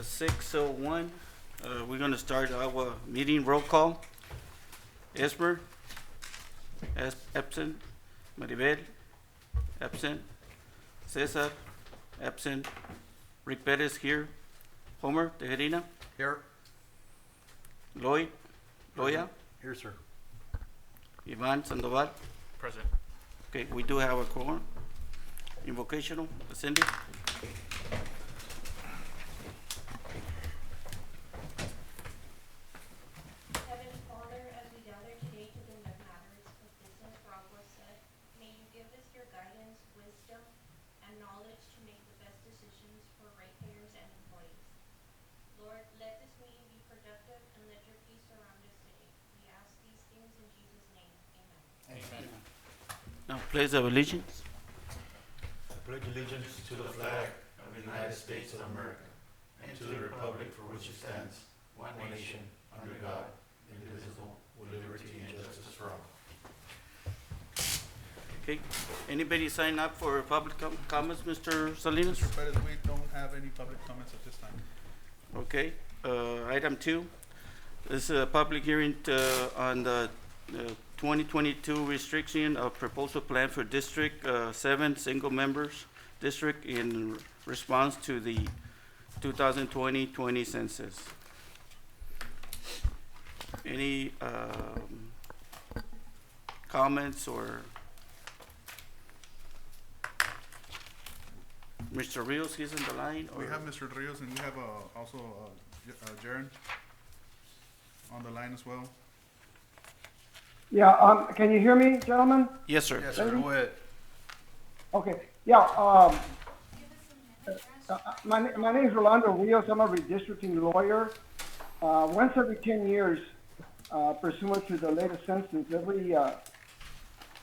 6:01. We're gonna start our meeting roll call. Esmer, absent. Maribel, absent. Cesar, absent. Rick Perez here. Homer Tejerina, Here. Lloyd, Loya, Here, sir. Ivan Sandoval. Present. Okay, we do have a quorum. Invocational, Cindy. Heavenly Father, as we gather today to conduct matters of business for AGUA SUD, may you give us your guidance, wisdom, and knowledge to make the best decisions for ratepayers and employees. Lord, let this meeting be productive and let your peace surround us today. We ask these things in Jesus' name. Amen. Amen. Now, pledge of allegiance. I pledge allegiance to the flag of the United States of America and to the republic for which it stands, one nation, under God, indivisible, with liberty and justice for all. Okay, anybody sign up for public comments, Mr. Salinas? Mr. Perez, we don't have any public comments at this time. Okay, item 2, this is a public hearing on the 2022 restriction of proposal plan for District 7 single members district in response to the 2020 census. Any comments or Mr. Rios, he's in the line? We or- have Mr. Rios and we have also Jaren on the line as well. Yeah, can you hear me, gentlemen? Yes, sir. Yes, sir. Go ahead. Okay, yeah, my name is Rolando Rios. I'm a redistricting lawyer. Once every 10 years, pursuant to the latest census, every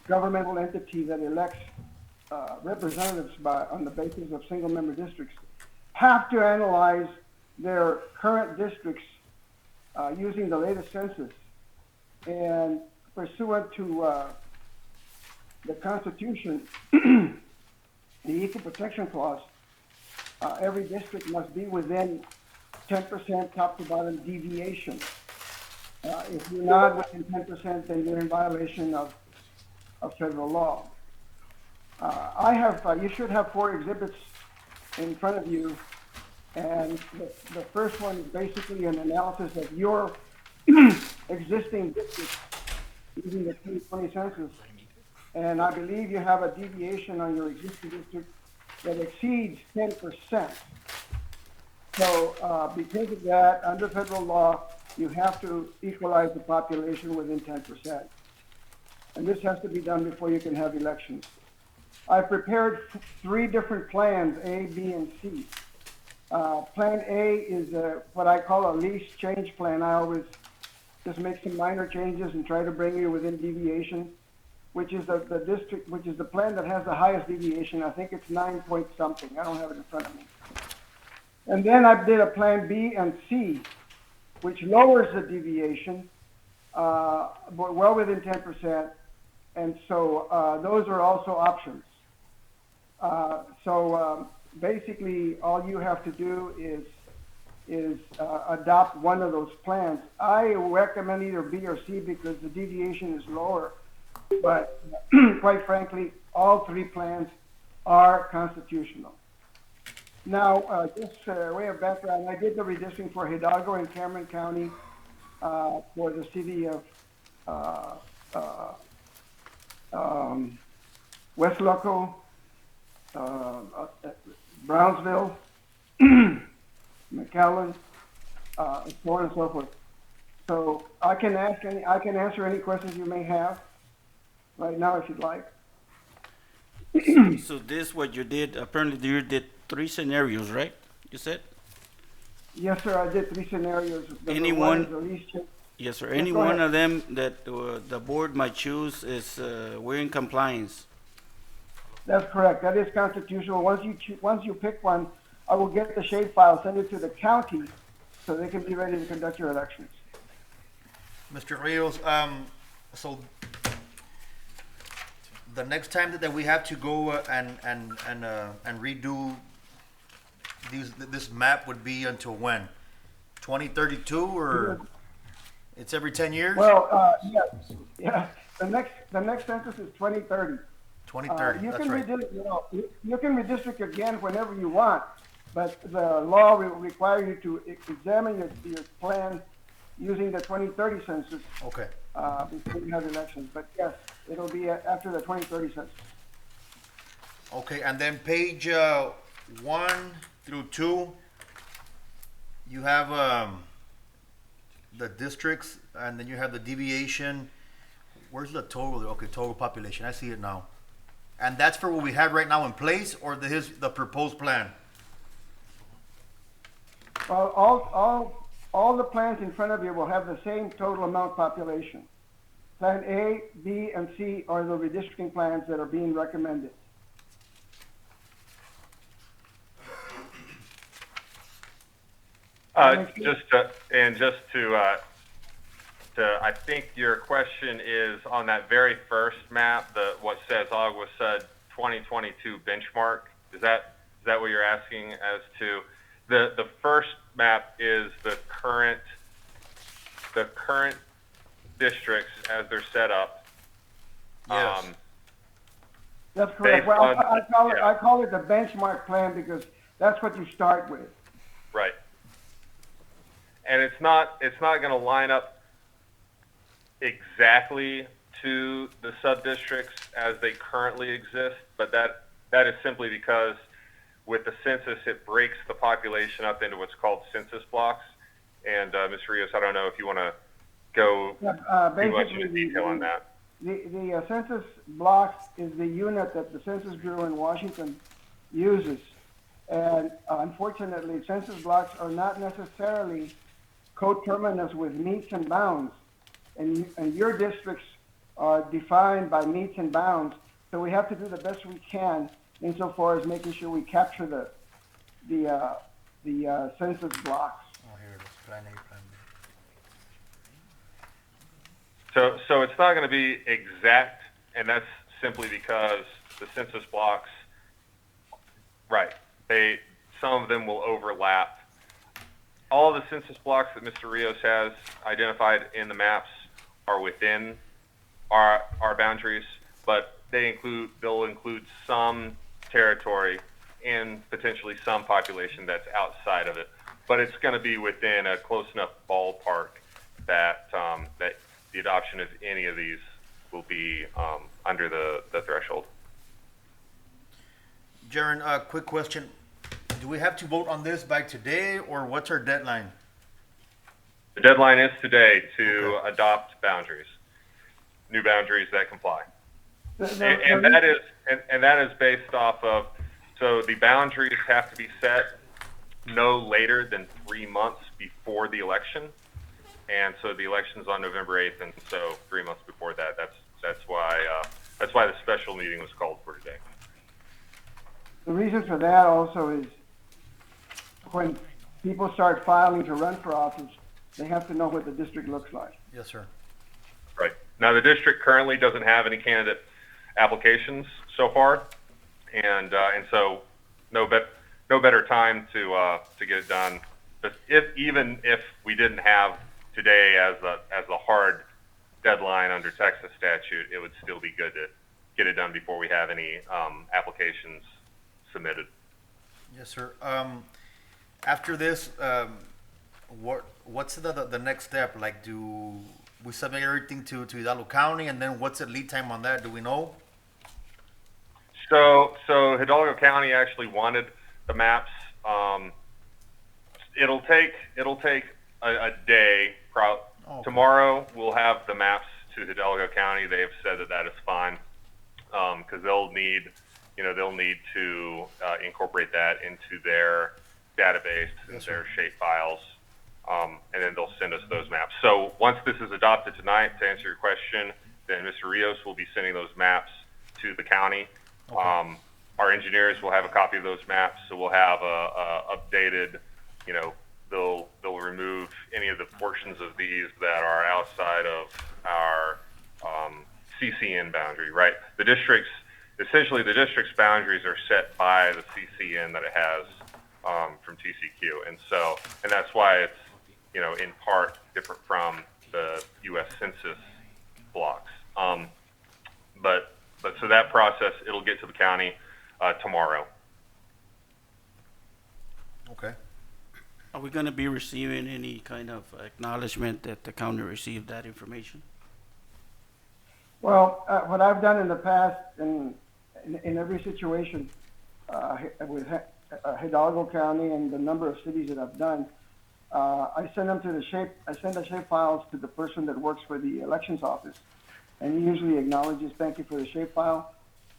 governmental entity that elects representatives on the basis of single-member districts have to analyze their current districts using the latest census. And pursuant to the Constitution, the Equal Protection Clause, every district must be within 10% top to bottom deviation. If you're not within 10%, then you're in violation of federal law. You should have 4 exhibits in front of you, and the first one is basically an analysis of your existing districts using the 2020 census. And I believe you have a deviation on your existing district that exceeds 10%. So because of that, under federal law, you have to equalize the population within 10%. And this has to be done before you can have elections. I prepared 3 different plans, A, B, and C. Plan A is what I call a least change plan. I always just make some minor changes and try to bring you within deviation, which is the district, which is the plan that has the highest deviation. I think it's 9 point something. I don't have it in front of me. And then I did a plan B and C, which lowers the deviation, but well within 10%. And so those are also options. Basically, all you have to do is adopt one of those plans. I recommend either B or C because the deviation is lower. But quite frankly, all 3 plans are constitutional. Now, just way of background, I did the redistricting for Hidalgo and Cameron County for the city of West Loco, Brownsville, McAllen, and so on and so forth. So I can answer any questions you may have right now if you'd like. So this, what you did, apparently you did 3 scenarios, right? You said? Yes, sir. I did 3 scenarios. Any Number one- is the least change. Yes, sir. Yes, Any go one ahead. of them that the board might choose is, we're in compliance. That's correct. That is constitutional. Once you pick one, I will get the shape file, send it to the county, so they can be ready to conduct your elections. Mr. Rios, so the next time that we have to go and redo this map would be until when? 2032 or it's every 10 years? Well, yeah. The next census is 2030. 2030, You that's can right. you can redistrict again whenever you want, but the law will require you to examine your plan using the 2030 census Okay. before you have elections. But yes, it'll be after the 2030 census. Okay, and then page 1 through 2, you have the districts, and then you have the deviation. Where's the total? Okay, total population. I see it now. And that's for what we have right now in place, or the proposed plan? Well, all the plans in front of you will have the same total amount population. Plan A, B, and C are the redistricting plans that are being recommended. I think your question is on that very first map, what says AGUA SUD 2022 benchmark. Is that what you're asking as to? The first map is the current districts as they're set up. Yes. That's correct. Based Well, on- I call it the benchmark plan because that's what you start with. Right. And it's not going to line up exactly to the sub-districts as they currently exist, but that is simply because with the census, it breaks the population up into what's called census blocks. And Mr. Rios, I don't know if you want to go too much into detail on that. The census blocks is the unit that the Census Bureau in Washington uses. And unfortunately, census blocks are not necessarily coterminous with meets and bounds. And your districts are defined by meets and bounds. So we have to do the best we can insofar as making sure we capture the census blocks. Oh, here it is. Plan A, Plan B. So it's not going to be exact, and that's simply because the census blocks, right, some of them will overlap. All of the census blocks that Mr. Rios has identified in the maps are within our boundaries, but they'll include some territory and potentially some population that's outside of it. But it's going to be within a close enough ballpark that that the adoption of any of these will be under the threshold. Jaron, quick question. Do we have to vote on this by today, or what's our deadline? The deadline is today to adopt boundaries, new boundaries that comply. And that is based off of, so the boundaries have to be set no later than 3 months before the election. And so the election's on November 8th, and so 3 months before that, that's why the special meeting was called for today. The reason for that also is when people start filing to run for office, they have to know what the district looks like. Yes, sir. Right. Now, the district currently doesn't have any candidate applications so far, and so no better time to get it done. But even if we didn't have today as a hard deadline under Texas statute, it would still be good to get it done before we have any applications submitted. Yes, sir. After this, what's the next step? Like, do we submit everything to Hidalgo County, and then what's the lead time on that? Do we know? So Hidalgo County actually wanted the maps. It'll take a day. Okay. Tomorrow we'll have the maps to Hidalgo County. They have said that is fine because they'll need to incorporate that into their database and their shape files, and then they'll send us those maps. So once this is adopted tonight, to answer your question, then Mr. Rios will be sending those maps to the county. Okay. Our engineers will have a copy of those maps, so we'll have a updated, they'll remove any of the portions of these that are outside of our CCN boundary, right? Essentially the district's boundaries are set by the CCN that it has from TCQ. And that's why it's, you know, in part different from the U.S. Census blocks. But so that process, it'll get to the county tomorrow. Okay. Are we gonna be receiving any kind of acknowledgement that the county received that information? Well, what I've done in the past, in every situation, with Hidalgo County and the number of cities that I've done, I send the shape files to the person that works for the elections office, and he usually acknowledges, thank you for the shape file,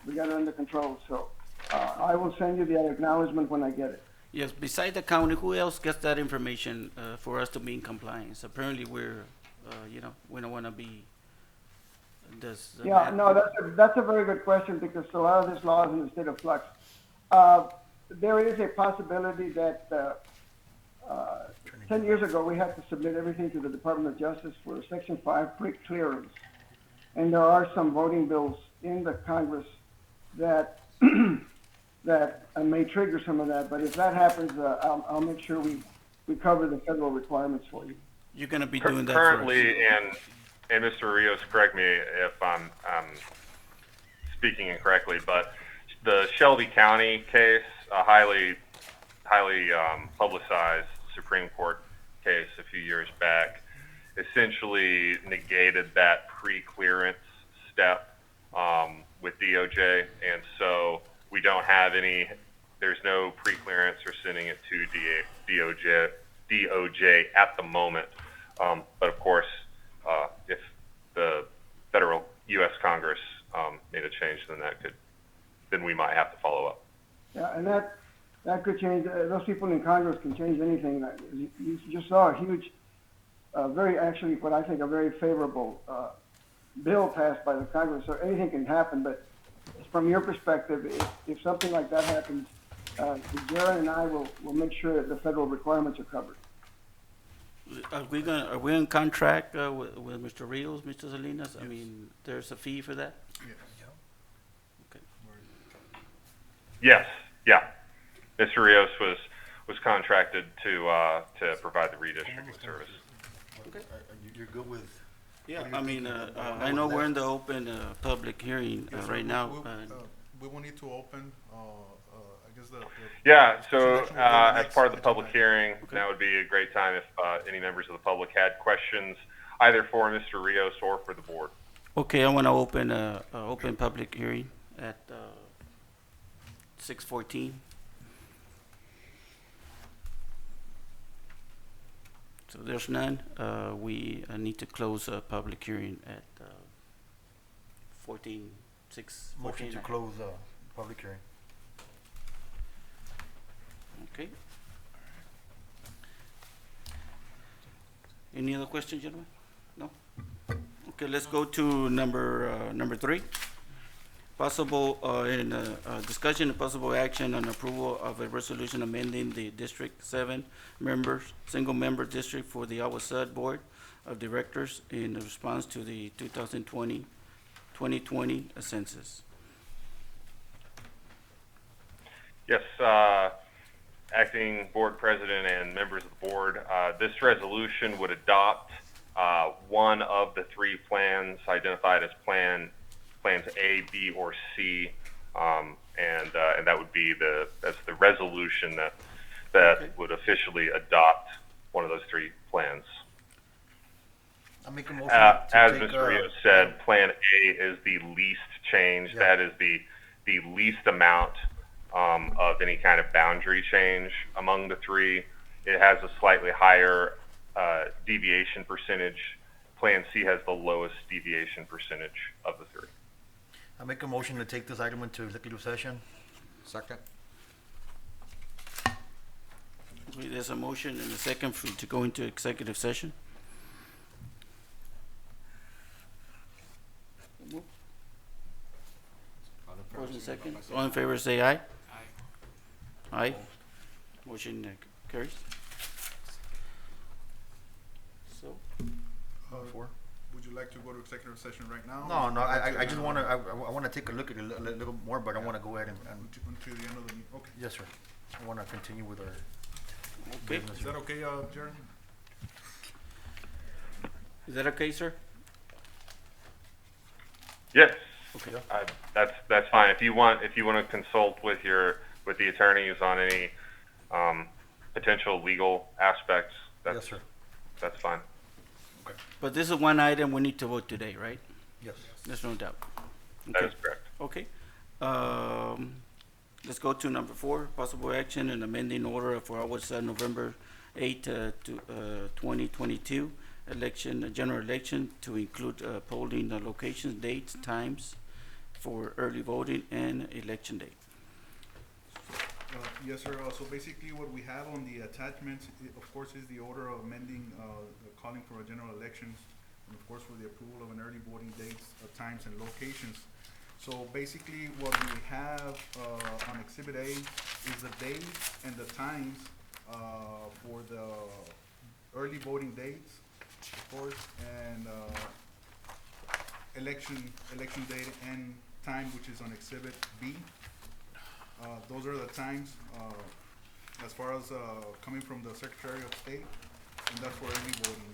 we got it under control. So I will send you the acknowledgement when I get it. Yes, beside the county, who else gets that information for us to be in compliance? Apparently, we're, you know, we don't want to be. Yeah, no, that's a very good question, because a lot of this law is in the state of flux. There is a possibility that 10 years ago we had to submit everything to the Department of Justice for Section 5 pre-clearance, and there are some voting bills in the Congress that that may trigger some of that. But if that happens, I'll make sure we cover the federal requirements for you. You're going to be doing that Currently, for us. and Mr. Rios, correct me if I'm speaking incorrectly, but the Shelby County case, a highly publicized Supreme Court case a few years back, essentially negated that pre-clearance step with DOJ, and so we don't have any. There's no pre-clearance or sending it to DOJ at the moment. But of course, if the federal U.S. Congress made a change, then we might have to follow up. Yeah, and that could change. Those people in Congress can change anything. You just saw a huge, actually what I think a very favorable bill passed by the Congress. So anything can happen. But from your perspective, if something like that happens, Jared and I will make sure that the federal requirements are covered. Are we in contract with Mr. Rios, Mr. Salinas? Yes. I mean, there's a fee for that? Yes. Okay. Yes, yeah. Mr. Rios was contracted to provide the redistricting service. Okay. You're good with? Yeah, I mean, I know we're in the open public hearing right now. We will need to open, I guess Yeah, so selection will go as part of the next public agenda. hearing, Okay. that would be a great time if any members of the public had questions, either for Mr. Rios or for the board. Okay, I want to open open public hearing at 6:14. So there's none. We need to close a public hearing at 6:14. Motion to close public hearing. Okay. Any other questions, gentlemen? No? Okay, let's go to number 3. Possible discussion and possible action on approval of a resolution amending the District 7 single-member district for the AGUA SUD Board of Directors in response to the 2020 census. Yes, Acting Board President and members of the board, this resolution would adopt one of the 3 plans identified as plans A, B, or C, and that would be that's the resolution that Okay. would officially adopt one of those 3 plans. I make a motion As to take, Mr. Rios said, Plan A is the least change. Yeah. That is the least amount of any kind of boundary change among the 3. It has a slightly higher deviation percentage. Plan C has the lowest deviation percentage of the 3. I make a motion to take this item into executive session. Second. Okay, there's a motion and a second to go into executive session. First and second. All in favor, say aye. Aye. Motion carries. So, Four. Would you like to go to executive session right now? No, I just want to, I want to take a look at it a little more, but I want to go ahead and Until the end of the meeting, okay. yes, sir. want to continue with our Okay, business. Is that okay, Jaron? is that okay, sir? Yes. Okay. That's fine. If you want to consult with the attorneys on any potential legal aspects, Yes, sir. that's fine. But this is one item we need to vote today, right? Yes. There's no doubt. That Okay. is correct. Okay. Let's go to number 4, possible action and amending order for our November 8, 2022 election, general election to include polling locations, dates, times for early voting and election day. Yes, sir. So basically what we have on the attachments, of course, is the order of amending, calling for a general elections, and of course for the approval of an early voting dates, times and locations. So basically what we have, on Exhibit A is the dates and the times, for the early voting dates, of course, and, election date and time, which is on Exhibit B. Those are the times, as far as, coming from the Secretary of State, and that's for early voting.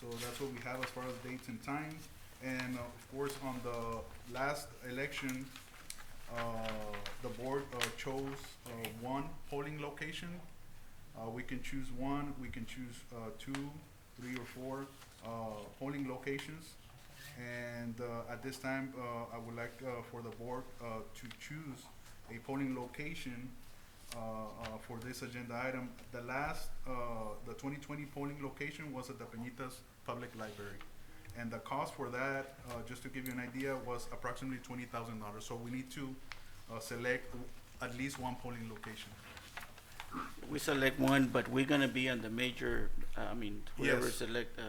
So that's what we have as far as dates and times. And, of course, on the last election, the board, chose, one polling location. We can choose one, we can choose, 2, 3, or 4, polling locations. And, at this time, I would like, for the board, to choose a polling location, for this agenda item. The last, the 2020 polling location was at the Peñitas Public Library. And the cost for that, just to give you an idea, was approximately $20,000. So we need to, select at least one polling location. We select one, but we're gonna be on the major, whoever Yes. select, Yes,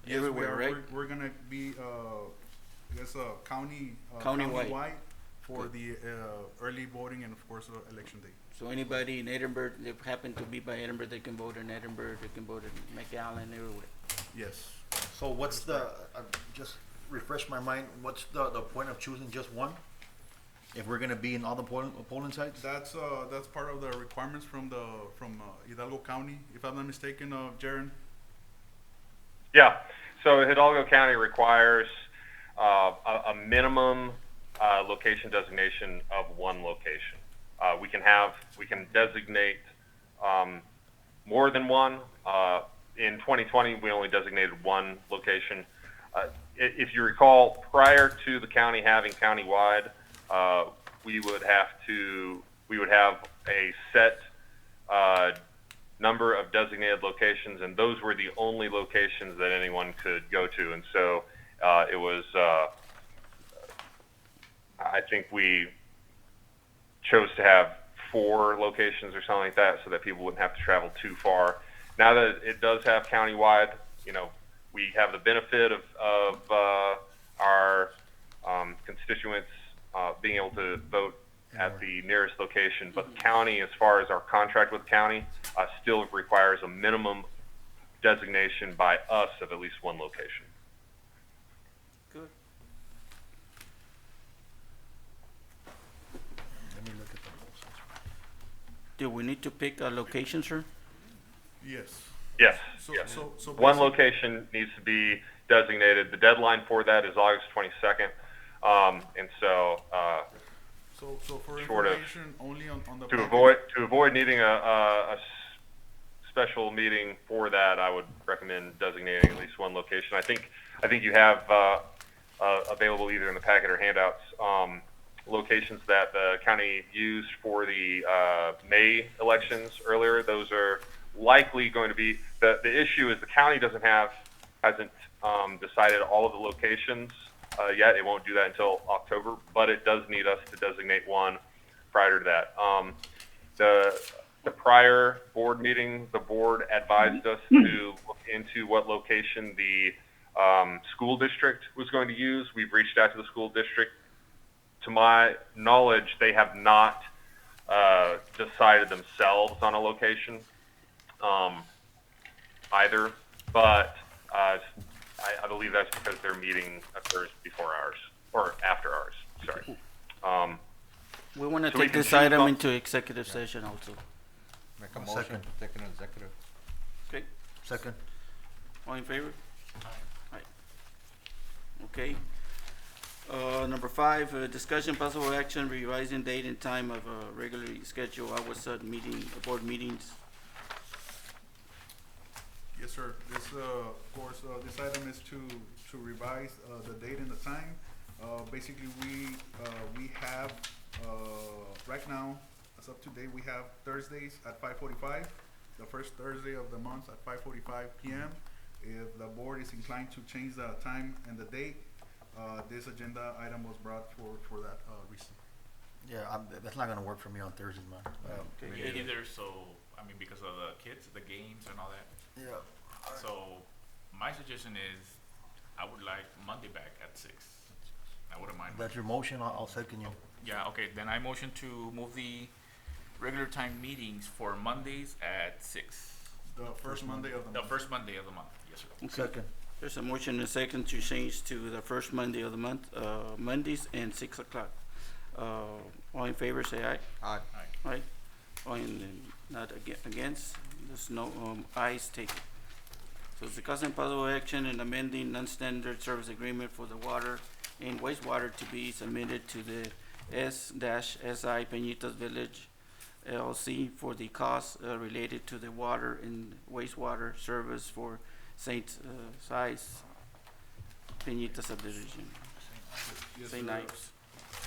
we everywhere, are. right? We're gonna be, I guess, Countywide. countywide for the, early voting and of course, election day. So anybody in Edinburgh, they happen to be by Edinburgh, they can vote in Edinburgh, they can vote in McAllen, everywhere. Yes. So what's the, just refresh my mind, what's the point of choosing just one? If we're gonna be in all the polling sites? That's part of the requirements from Hidalgo County, if I'm not mistaken, Jaron. Yeah. So Hidalgo County requires a minimum location designation of one location. We can designate more than one. In 2020, we only designated one location. If you recall, prior to the county having countywide, we would have a set number of designated locations, and those were the only locations that anyone could go to. And so it was, I think we chose to have 4 locations or something like that, so that people wouldn't have to travel too far. Now that it does have countywide, we have the benefit of our constituents being able to vote at the nearest location. But the county, as far as our contract with the county, still requires a minimum designation by us of at least one location. Good. Let me look at the polls. Do we need to pick a location, sir? Yes. Yes. So One basic- location needs to be designated. The deadline for that is August 22nd. And so, So for Sort of. information, only on the. to package- avoid needing a special meeting for that, I would recommend designating at least one location. I think you have available either in the packet or handouts locations that the county used for the May elections earlier. Those are likely going to be the issue is the county hasn't decided all of the locations yet. It won't do that until October, but it does need us to designate one prior to that. The prior board meeting, the board advised us to look into what location the school district was going to use. We've reached out to the school district. To my knowledge, they have not decided themselves on a location either, but I believe that's because their meeting occurs before ours, or after ours, sorry. We want to So we take can this choose item on- into executive session also. Make a I'll motion second. to take an executive. Okay, Second. all in favor? Aye. Okay. Number 5, discussion possible action revising date and time of regularly scheduled AGUA SUD meeting, board meetings. Yes, sir. This, of course, this item is to revise, the date and the time. Basically, we have, right now, as up to date, we have Thursdays at 5:45, the first Thursday of the month at 5:45 PM. If the board is inclined to change the time and the date, this agenda item was brought for that, reason. Yeah, that's not gonna work for me on Thursdays, man. Okay, Me Eddie. neither, so, I mean, because of the kids, the games and all that. Yeah. So, my suggestion is, I would like Monday back at 6. I wouldn't mind. That's your motion, I'll second you. Yeah, okay, then I motion to move the regular time meetings for Mondays at 6. The first Monday of the The month. first Monday of the month, yes, sir. Okay. Second. There's a motion and a second to change to the first Monday of the month, Mondays and 6 o'clock. All in favor, say aye. Aye. Aye. All in, not against, there's no, ayes taken. So it's discussing possible action in amending non-standard service agreement for the water and wastewater to be submitted to the S-SI Peñitas Village LLC for the costs related to the water and wastewater service for Saint Size Peñitas subdivision. Yes, St. sir. Ives.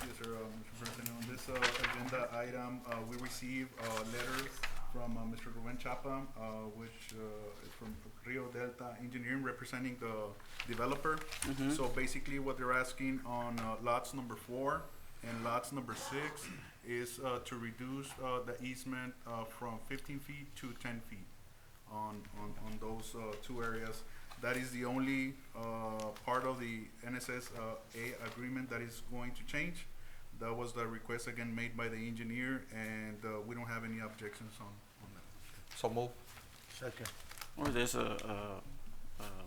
Yes, sir, Mr. President, on this, agenda item, we received a letter from, Mr. Ruben Chapa, which, is from Rio Delta Engineering representing the developer. Mhm. So basically what they're asking on, lots number 4 and lots number 6 is, to reduce, the easement, from 15 feet to 10 feet on those, 2 areas. That is the only, part of the NSSA agreement that is going to change. That was the request again made by the engineer, and, we don't have any objections on that. So move. Second. Or there's a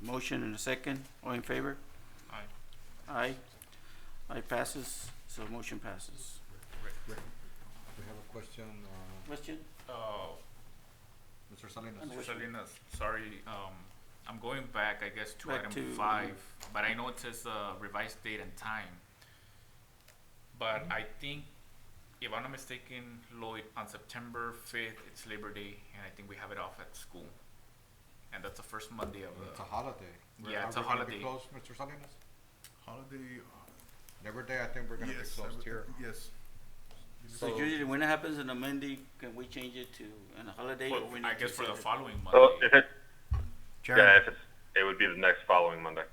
motion and a second. All in favor? Aye. Aye. Aye passes, so motion passes. We have a question, Question? Mr. Salinas. Which Mr. one? Salinas, sorry, I'm going back, I guess, to Back item to- 5, but I know it says, revised date and time. But I think, if I'm not mistaken, Lloyd, on September 5th, it's Labor Day, and I think we have it off at school. And that's the first Monday of It's a the, holiday. Yeah, it's a Are we gonna be holiday. closed, Mr. Salinas? Holiday, Every day I think we're gonna be yes, closed here. yes. So usually when it happens on a Monday, can we change it to on a holiday or we need I to guess for set the it? following So Monday, if it, Chairman. yeah, if it's, it would be the next following Monday.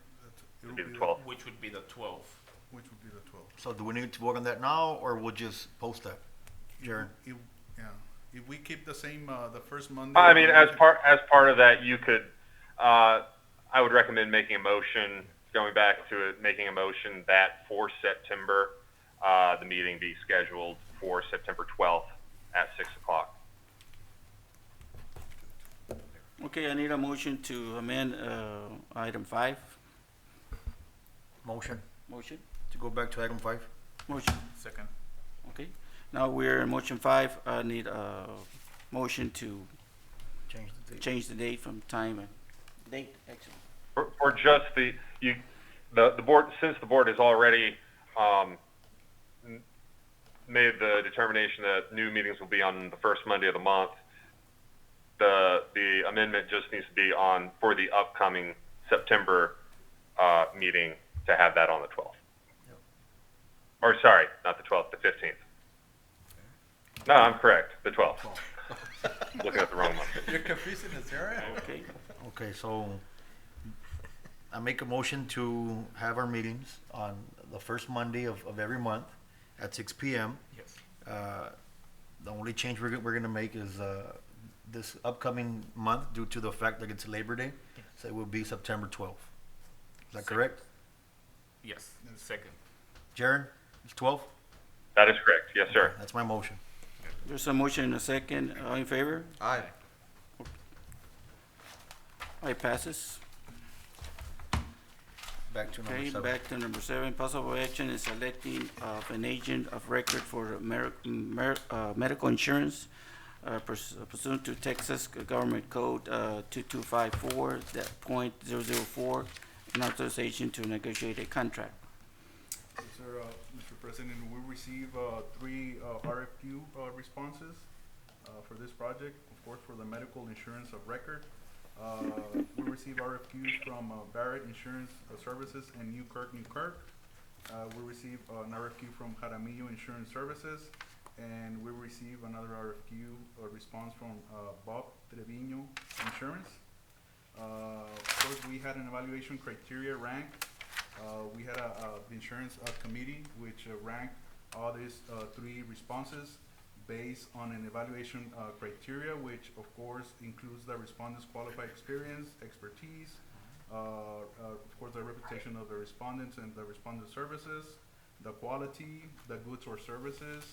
It'll It'd be the 12th. which would be the 12th. Which would be the 12th. So do we need to vote on that now, or we'll just post that? Jaron? If we keep the same, the first Monday. I mean, as part of that, you could, I would recommend making a motion, going back to it, making a motion that for September, the meeting be scheduled for September 12th at 6 o'clock. Okay, I need a motion to amend, item 5. Motion Motion? to go back to item 5? Motion, Second. okay. Now we're in motion 5. I need a motion to Change the date. change the date from time and date, actually. For just the board, since the board has already, made the determination that new meetings will be on the first Monday of the month, the amendment just needs to be on for the upcoming September, meeting to have that on the 12th. Yep. Or sorry, not the 12th, the 15th. No, I'm correct, the 12th. Looking at the wrong one. You're confusing us, area. Okay, Okay, so I make a motion to have our meetings on the first Monday of every month at 6 PM. Yes. The only change we're gonna make is, this upcoming month, due to the fact that it's Labor Day, so it will be September 12th. Is that correct? Yes, second. Jaron, it's 12? That is correct, yes, sir. That's my motion. there's a motion and a second. All in favor? Aye. Aye passes. Back to number Okay, 7. back to number 7, possible action in selecting of an agent of record for medical insurance pursuant to Texas Government Code 2254.004, and authorization to negotiate a contract. Yes, sir, Mr. President, we received three RFQ responses for this project, of course, for the medical insurance of record. We received RFQs from Barrett Insurance Services and Newkirk. We received an RFQ from Jaramillo Insurance Services, and we received another RFQ response from Bob Trevino Insurance. Of course, we had an evaluation criteria rank. We had the insurance committee which ranked all these three responses based on an evaluation criteria, which of course includes the respondent's qualified experience, expertise, of course the reputation of the respondents and the respondent services, the quality, the goods or services,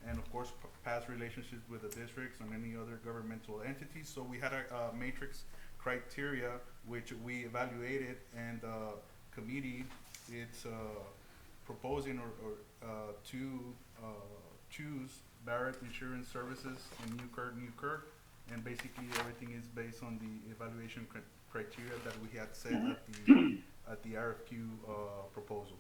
and of course past relationships with the districts and any other governmental entities. So we had a matrix criteria which we evaluated, and the committee it's proposing to choose Barrett Insurance Services and Newkirk, and basically everything is based on the evaluation criteria that we had set at the RFQ proposal.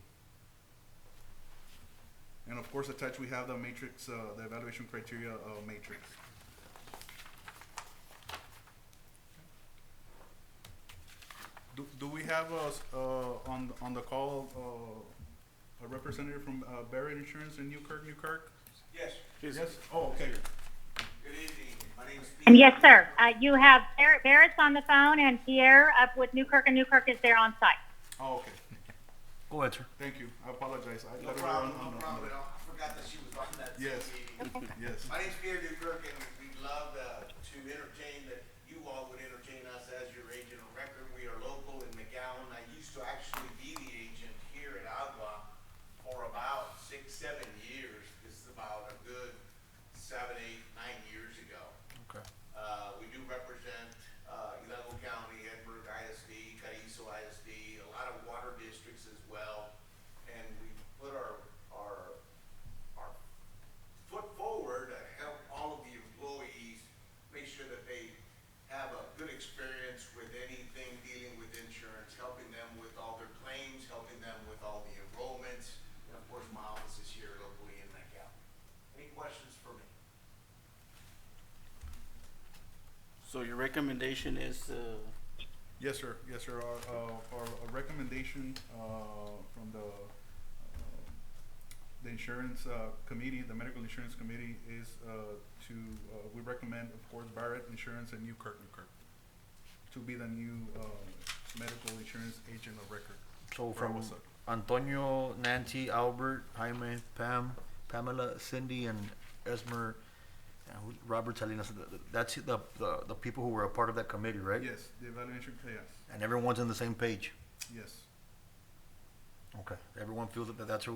And of course, attached we have the matrix, the evaluation criteria matrix. Do we have on the call a representative from Barrett Insurance in Newkirk? Yes, Yes. Oh, okay. good evening. My name is Peter. And yes, sir, you have Barrett's on the phone, and Pierre up with Newkirk, and Newkirk is there on site. Oh, okay. Go ahead, sir. Thank you. I apologize. I No let her problem, on no the- problem at all. I forgot that she was on that Yes. meeting. Yes. My name's Peter Newkirk, and we'd love to entertain that you all would entertain us as your agent of record. We are local in McAllen. I used to actually be the agent here at AGUA for about 6, 7 years. This is about a good 7, 8, 9 years ago. Okay. We do represent Hidalgo County, Edinburgh ISD, Carrizo ISD, a lot of water districts as well. And we put our foot forward to help all of the employees make sure that they have a good experience with anything dealing with insurance, helping them with all their claims, helping them with all the enrollments. And of course, my office is here locally in McAllen. Any questions for me? So your recommendation is, Yes, sir. Yes, sir. Our recommendation from the insurance committee, the medical insurance committee, is we recommend, of course, Barrett Insurance and Newkirk to be the new medical insurance agent of record. So for from our SUD. Antonio, Nancy, Albert, Jaime, Pam, Pamela, Cindy, and Esmer, and Robert Salinas, that's the people who were a part of that committee, right? Yes, the evaluation, yes, And everyone's on the same page. yes. Okay. Everyone feels that that's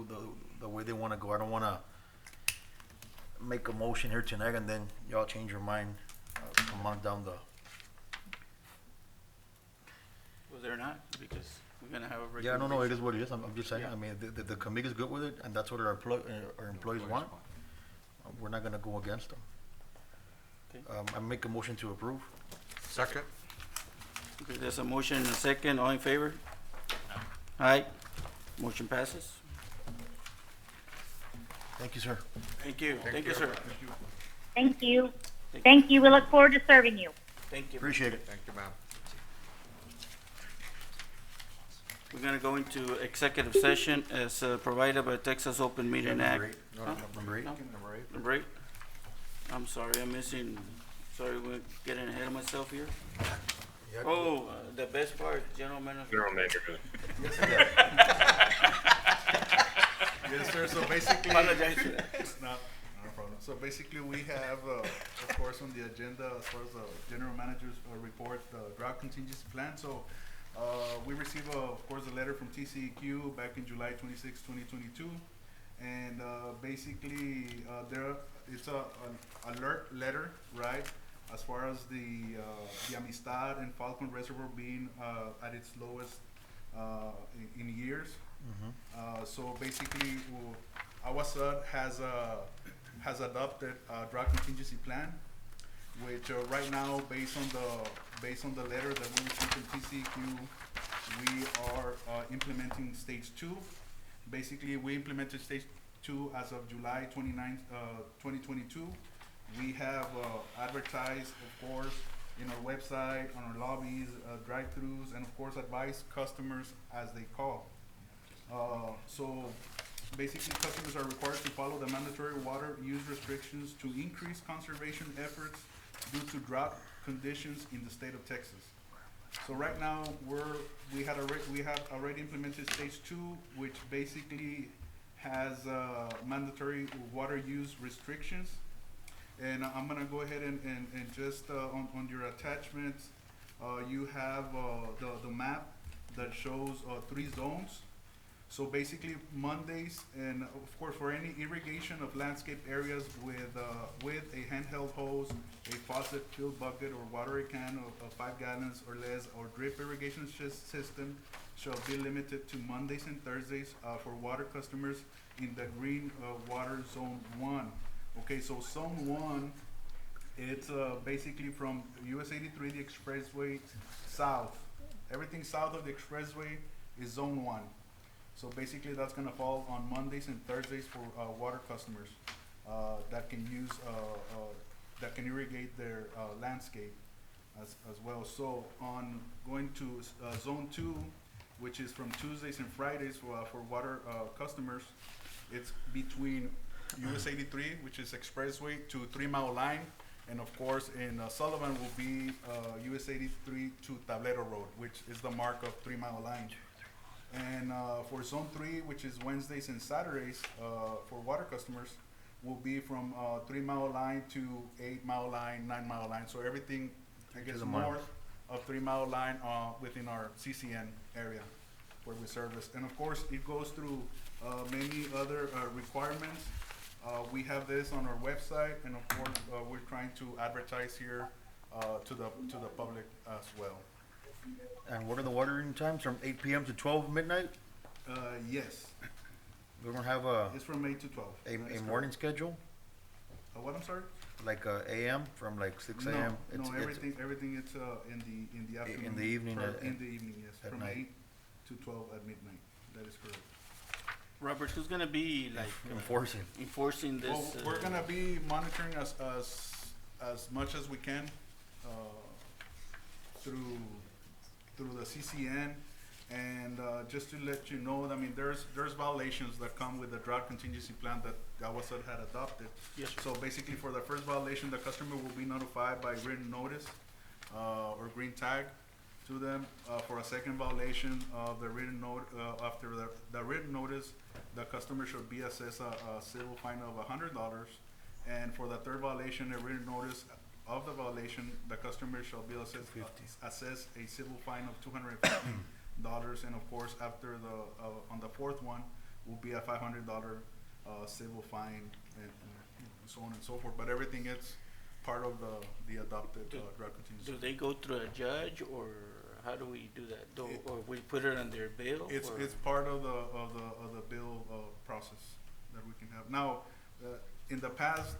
the way they want to go. I don't want to make a motion here tonight and then y'all change your mind come on down the. was there not? Because we're gonna have a Yeah, recommendation. no, it is what it is. I'm just saying. Yeah. I mean, the committee's good with it, and that's what our employees want. We're not gonna go against them. Okay. I make a motion to approve. Second? Okay, there's a motion and a second. All in favor? Aye. Motion passes. Thank you, sir. Thank you. Thank you, sir. Thank you. Thank you. Thank Thank you. We look forward to serving you. Thank you. Appreciate it. Thank you, ma'am. We're gonna go into executive session as provided by Texas Open Meeting Act. Number eight. No, Huh? Number eight. No. Number 8. Number 8. I'm sorry, I'm missing, sorry, we're getting ahead of myself here. Oh, the best part, General Manager. General Manager. Yes, sir. So basically. Apologize for that. Not a problem. So basically, we have, of course, on the agenda, as far as the general manager's report, the drought contingency plan. So we received, of course, a letter from TCEQ back in July 26, 2022. And basically, it's a alert letter, right? As far as the Amistad and Falcon Reservoir being at its lowest in years. So basically, our SUD has adopted a drought contingency plan. which right now, based on the letter that we received from TCEQ, we are implementing stage 2. Basically, we implemented stage 2 as of July 29th, 2022. We have advertised, of course, in our website, on our lobbies, drive-throughs, and of course advise customers as they call. So basically, customers are required to follow the mandatory water use restrictions to increase conservation efforts due to drought conditions in the state of Texas. So right now, we have already implemented stage 2, which basically has mandatory water use restrictions. And I'm gonna go ahead and just on your attachments, you have the map that shows 3 zones. So basically Mondays, and of course for any irrigation of landscape areas with a handheld hose, a faucet-filled bucket or watering can of 5 gallons or less, or drip irrigation system shall be limited to Mondays and Thursdays for water customers in the green water zone 1. Okay, so zone 1, it's basically from US 83, the expressway south. Everything south of the expressway is zone 1. So basically that's gonna fall on Mondays and Thursdays for water customers that can use, that can irrigate their landscape as well. So on going to zone 2, which is from Tuesdays and Fridays for water customers, it's between US 83, which is expressway, to 3 Mile Line, and of course in Sullivan will be US 83 to Tablero Road, which is the mark of 3 Mile Line. And for zone 3, which is Wednesdays and Saturdays for water customers, will be from 3 Mile Line to 8 Mile Line, 9 Mile Line. So everything, I guess, north of 3 Mile Line within our CCN area where we service. And of course, it goes through many other requirements. We have this on our website, and of course, we're trying to advertise here to the public as well. And what are the watering times, from 8 p.m. to 12 midnight? Yes, We don't have a it's from 8 to 12. That is morning correct. schedule, What, I'm sorry? like AM from like 6 No, a.m. no, everything it's in the afternoon. the evening, In the evening, yes, at from night. 8 to 12 at midnight. That is correct. Robert, who's gonna be like enforcing this? Well, we're gonna be monitoring as much as we can through the CCN, and just to let you know, I mean, there's violations that come with the drought contingency plan that AGUA SUD had adopted. Yes, sir. So basically, for the first violation, the customer will be notified by written notice or green tag to them. For a second violation of the written note, after the written notice, the customer should be assessed a civil fine of $100. And for the third violation, a written notice of the violation, the customer shall be assessed a civil fine of $250. And of course, after on the fourth one, will be a $500 civil fine, and so on and so forth. But everything is part of the adopted drug contingency. Do they go through a judge, or how do we do that? Or we put it on their bill? It's part of the bill process that we can have. Now, in the past,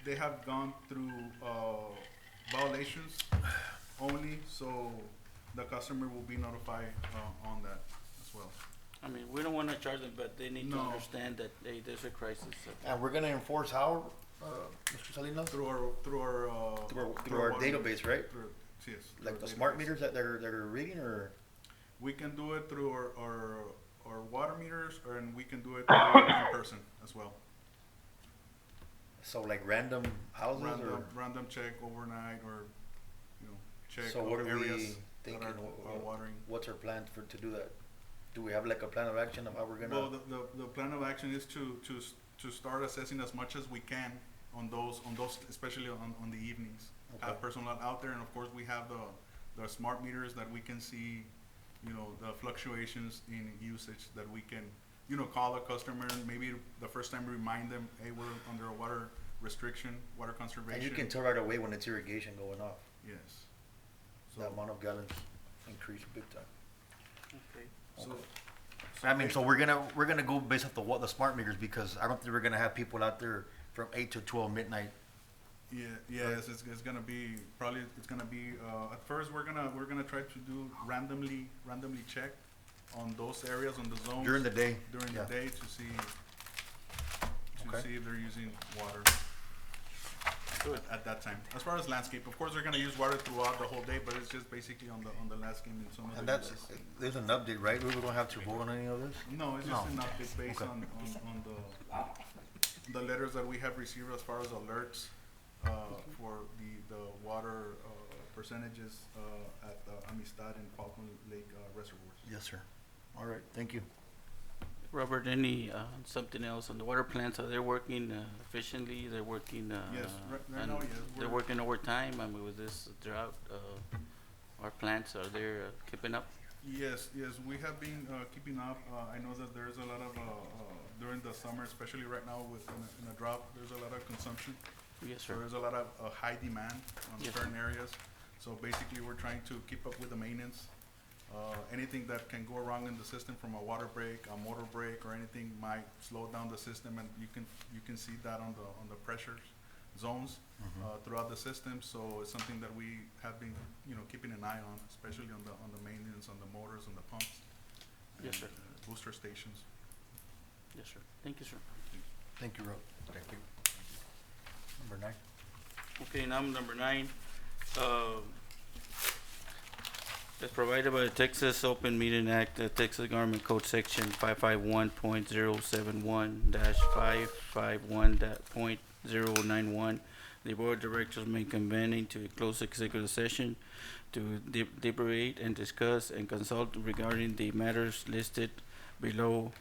they have gone through violations only, so the customer will be notified on that as well. I mean, we don't wanna charge them, but they need to No. understand that, hey, there's a crisis. And we're gonna enforce how, Mr. Salinas? Through our Through our water database, right? through- yes. through Like our the smart database. meters that are reading, or? We can do it through our water meters, and we can do it in person as well. So like random houses, or? Random check overnight, or, check So what are we areas that thinking, are watering. what's our plan to do that? Do we have like a plan of action of how we're Well, gonna? the plan of action is to start assessing as much as we can on those, especially on the evenings. Okay. Have personnel out there, and of course, we have the smart meters that we can see, the fluctuations in usage that we can, call a customer, and maybe the first time remind them, hey, we're under a water restriction, water conservation. And you can tell right away when it's irrigation going off. Yes. The amount of gallons increase big time. Okay. So, I mean, so we're gonna go based off the smart meters, because I don't think we're gonna have people out there from 8 to 12 midnight Yes, it's gonna be, probably, it's gonna be, at first, we're gonna try to do randomly check on those areas, on the zones. During the day. During the Yeah. day to see Okay. if they're using water Good. at that time. As far as landscape, of course, they're gonna use water throughout the whole day, but it's just basically on the landscape in some of the And that's, uses. there's an update, right? We don't have to vote on any of this? No, it's just No. an update based Okay. on the letters that we have received as far as alerts, for the water, percentages, at Amistad and Falcon Lake, reservoirs. Yes, sir. All right, thank you. Robert, any, something else on the water plants? Are they working efficiently? They're working, Yes, right and now, yes, they're we're- working overtime? I mean, with this drought, our plants, are they keeping up? Yes, we have been, keeping up. I know that there's a lot of, during the summer, especially right now in a drought, there's a lot of consumption. Yes, So sir. there's a lot of, high demand on Yes. certain areas. So basically, we're trying to keep up with the maintenance. Anything that can go wrong in the system, from a water break, a motor break, or anything, might slow down the system, and you can see that on the pressure zones, throughout the system. So it's something that we have been, keeping an eye on, especially on the maintenance, on the motors, on the pumps. Yes, and, sir. Booster stations. Yes, sir. Thank you, sir. Thank you, Rob. Thank you. Number 9. Okay, now number 9, as provided by the Texas Open Meeting Act, the Texas Government Code Section 551.071-551.091, the Board of Directors may convene into a closed executive session to deliberate and discuss and consult regarding the matters listed below,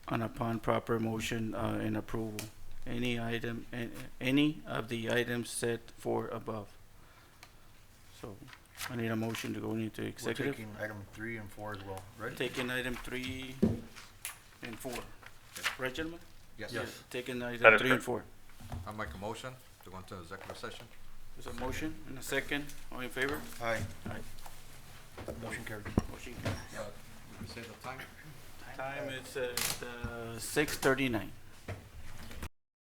and upon proper motion and approval. Any of the items set for above. So, I need a motion to go into We're executive. taking item 3 and 4 as well, right? Taking item 3 and 4. Right, gentlemen? Yes. Taking That item is 3 and correct. 4. I'll make a motion to go into executive session. There's a motion and a second. All in favor? Aye. Aye. Motion carried. Motion carries. You say the time? Time is 6:39.